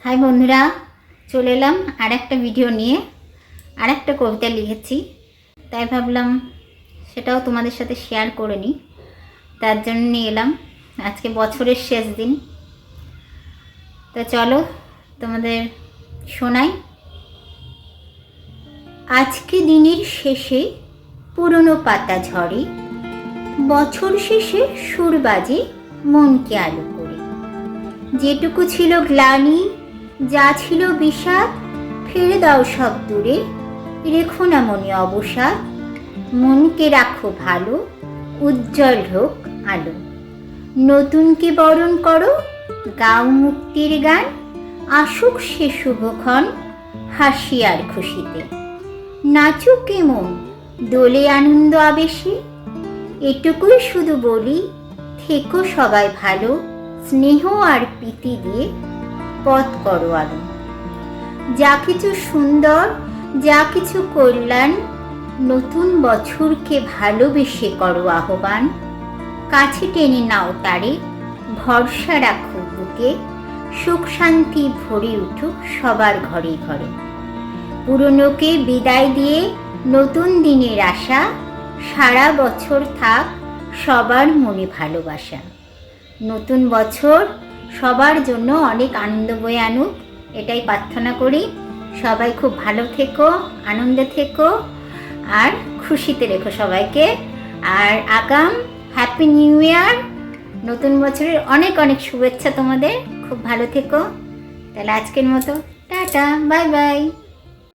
High বন্ধুরা, চলে এলাম আর একটা ভিডিও নিয়ে। আর একটা কবিতা লিখেছি, তাই ভাবলাম সেটাও তোমাদের সাথে শেয়ার করে নিই। তার জন্য নিয়ে এলাম। আজকে বছরের শেষ দিন, তো চলো তোমাদের শোনাই। আজকে দিনের শেষে পুরনো পাতা ঝরে, বছর শেষে সুর বাজে মনকে আলো করে। যেটুকু ছিল গ্লানি, যা ছিল বিষাদ, ফেলে দাও সব দূরে, রেখো না মনে অবসাদ। মনকে রাখো ভালো, উজ্জ্বল হোক আলো। নতুনকে বরণ করো, গাও মুক্তির গান, আসুক সে শুভক্ষণ হাসি আর খুশিতে। নাচুক মন দোলে আনন্দ আবেশে, এটুকুই শুধু বলি, থেকো সবাই ভালো। স্নেহ আর প্রীতি দিয়ে পথ করো আলো। যা কিছু সুন্দর, যা কিছু কল্যাণ, নতুন বছরকে ভালোবেসে করো আহ্বান। কাছে টেনে নাও তারে, ভরসা রাখো বুকে, সুখ শান্তি ভরে উঠুক সবার ঘরে ঘরে। পুরনোকে বিদায় দিয়ে নতুন দিনের আশা, সারা বছর থাক সবার মনে ভালোবাসা। নতুন বছর সবার জন্য অনেক আনন্দ বয়ে আনুক, এটাই প্রার্থনা করি। সবাই খুব ভালো থেকো, আনন্দে থেকো আর খুশিতে রেখো সবাইকে। আর আগাম হ্যাপি নিউ ইয়ার, নতুন বছরের অনেক অনেক শুভেচ্ছা তোমাদের। খুব ভালো থেকো। তাহলে আজকের মতো টাটা, বাই বাই।